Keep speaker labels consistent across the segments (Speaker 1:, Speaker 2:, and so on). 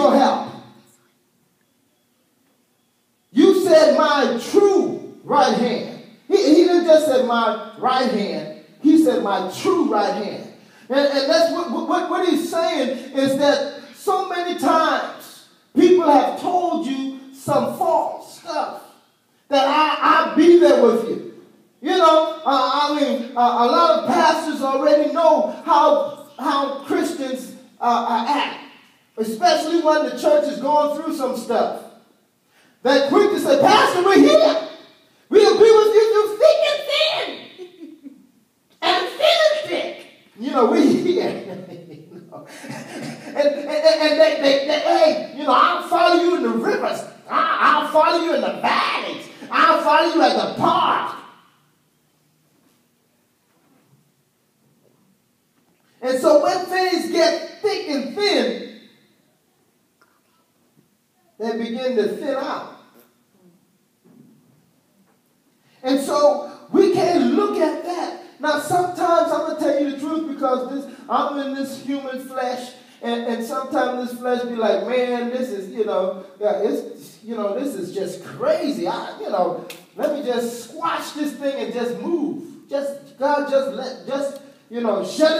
Speaker 1: your help. You said my true right hand. He didn't just say my right hand. He said my true right hand. And that's what he's saying is that so many times people have told you some false stuff that I'll be there with you. You know, a lot of pastors already know how Christians act, especially when the church is going through some stuff. They're quick to say, Pastor, we're here. We agree with you through thick and thin. And thin and thick. You know, we're here. And they, hey, you know, I'll follow you in the rivers. I'll follow you in the valleys. I'll follow you at the park. And so when things get thick and thin, they begin to thin out. And so we can't look at that. Now sometimes I'm going to tell you the truth because I'm in this human flesh. And sometimes this flesh be like, man, this is, this is just crazy. Let me just squash this thing and just move. Shut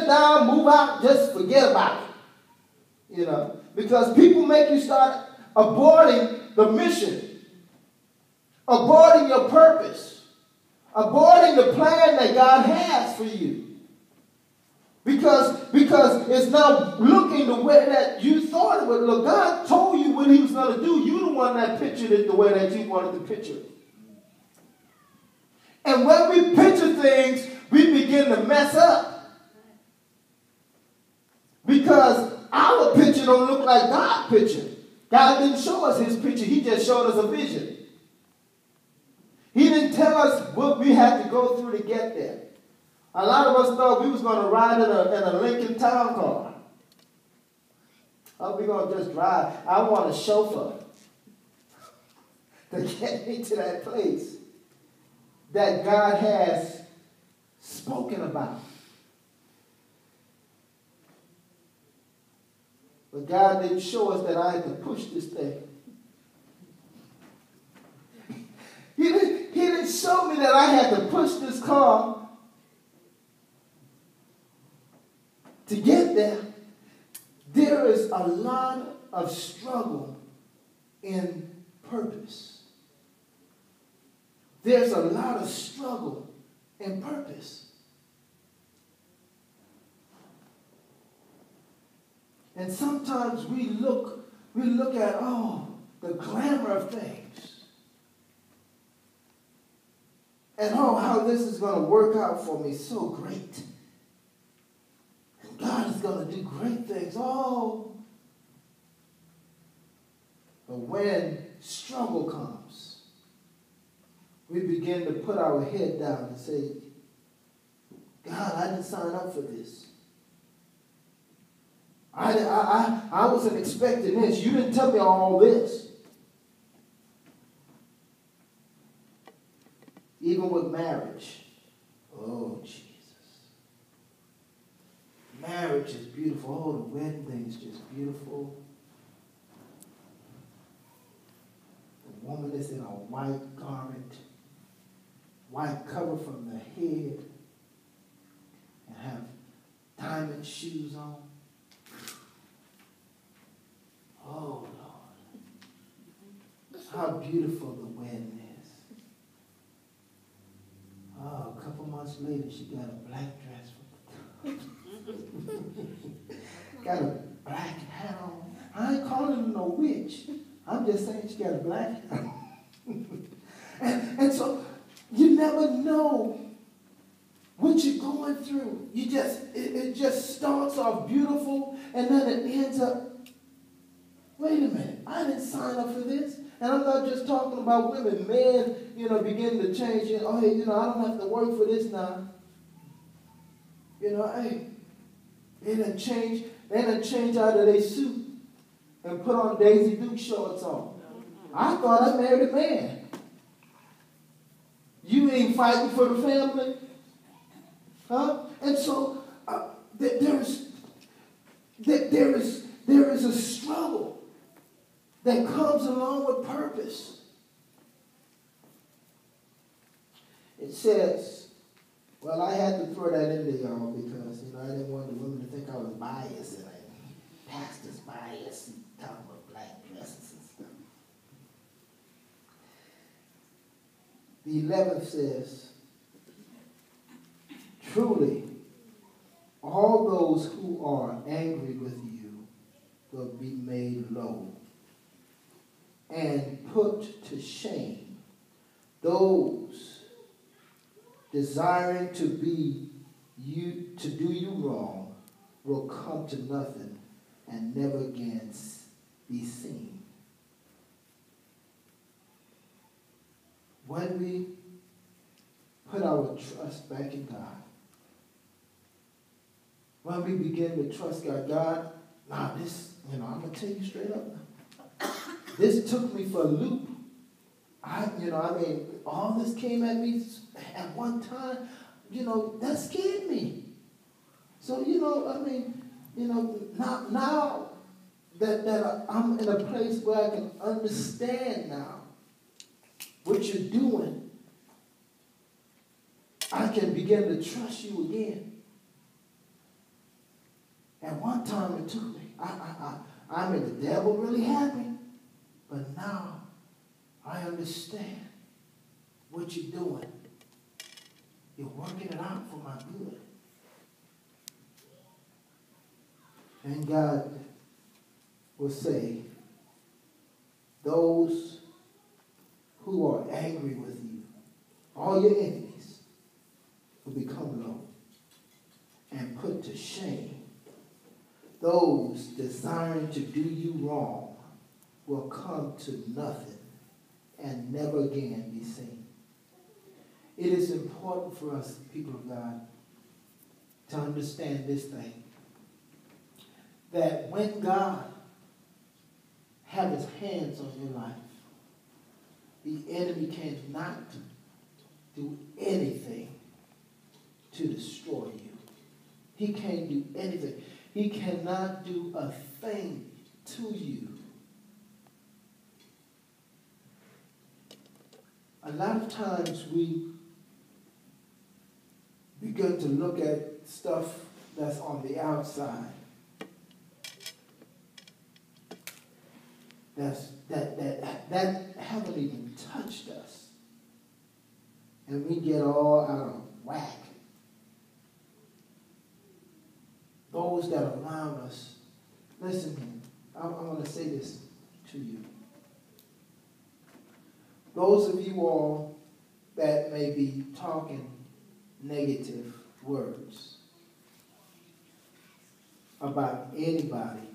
Speaker 1: it down, move out, just forget about it. Because people make you start aborting the mission, aborting your purpose, aborting the plan that God has for you. Because it's not looking the way that you thought it would look. God told you what he was going to do. You're the one that pictured it the way that you wanted to picture it. And when we picture things, we begin to mess up. Because our picture don't look like God's picture. God didn't show us his picture. He just showed us a vision. He didn't tell us what we had to go through to get there. A lot of us thought we was going to ride in a Lincoln Town Car. Oh, we're going to just drive. I want a chauffeur to get me to that place that God has spoken about. But God didn't show us that I had to push this thing. He didn't show me that I had to push this car to get there. There is a lot of struggle in purpose. There's a lot of struggle in purpose. And sometimes we look at, the glamour of things. And how this is going to work out for me so great. And God is going to do great things. But when struggle comes, we begin to put our head down and say, God, I didn't sign up for this. I wasn't expecting this. You didn't tell me all this. Even with marriage. Oh, Jesus. Marriage is beautiful. Oh, the wedding thing is just beautiful. The woman is in a white garment, white cover from the head, and have diamond shoes on. Oh, Lord. How beautiful the wedding is. Oh, a couple months later, she got a black dress. Got a black hat on. I ain't calling her no witch. I'm just saying she got a black hat on. and so, you never know what you're going through. It just starts off beautiful, and then it ends up, wait a minute, I didn't sign up for this. And I'm not just talking about women. Men, begin to change. I don't have to work for this now. Hey, they done change out of their suit and put on Daisy Duke shorts on. I thought I married a man. You ain't fighting for the family? Huh? And so there is a struggle that comes along with purpose. It says, well, I had to throw that in there, y'all, because, I didn't want the women to think I was biased, and pastor's bias, and talking about black dresses and stuff. The 11th says, truly, all those who are angry with you will be made low and put to shame. Those desiring to do you wrong will come to nothing and never again be seen. When we put our trust back in God, when we begin to trust God, this, I'm going to tell you straight up now. This took me for a loop. All this came at me at one time, that scared me. So, now that I'm in a place where I can understand now what you're doing, I can begin to trust you again. At one time it took me. The devil really had me. But now I understand what you're doing. You're working it out for my good. And God will say, those who are angry with you, all your enemies, will become low and put to shame. Those desiring to do you wrong will come to nothing and never again be seen. It is important for us, people of God, to understand this thing. That when God has his hands on your life, the enemy cannot do anything to destroy you. He can't do anything. He cannot do a thing to you. A lot of times we begin to look at stuff that's on the outside. That haven't even touched us. And we get all out of whack. Those that are around us, listen, I want to say this to you. Those of you all that may be talking negative words about anybody,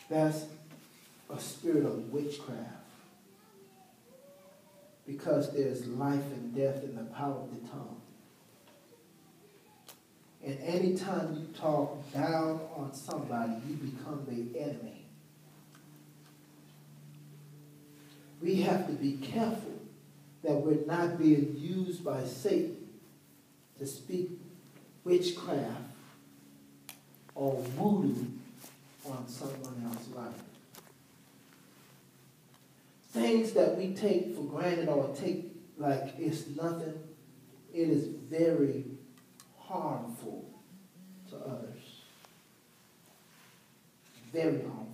Speaker 1: that's a spirit of witchcraft. Because there's life and death in the power of the tongue. And anytime you talk down on somebody, you become their enemy. We have to be careful that we're not being used by Satan to speak witchcraft or voodoo on someone else's life. Things that we take for granted or take like it's nothing, it is very harmful to others. Very harmful.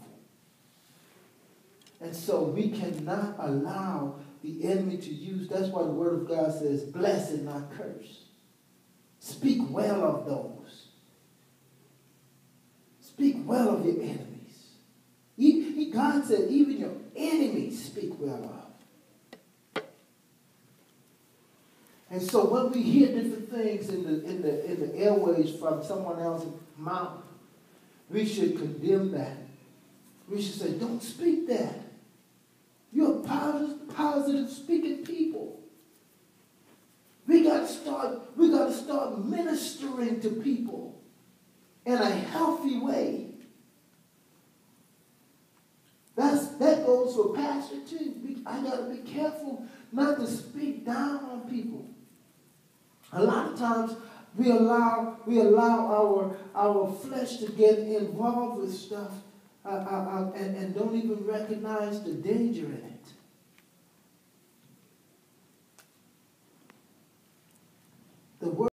Speaker 1: And so we cannot allow the enemy to use, that's why the Word of God says, bless and not curse. Speak well of those. Speak well of your enemies. God said, even your enemies speak well of. And so when we hear different things in the airways from someone else's mouth, we should condemn that. We should say, don't speak that. You're positive speaking people. We got to start ministering to people in a healthy way. That goes for pastor too. I got to be careful not to speak down on people. A lot of times We allow our flesh to get involved with stuff and don't even recognize the danger in it. The word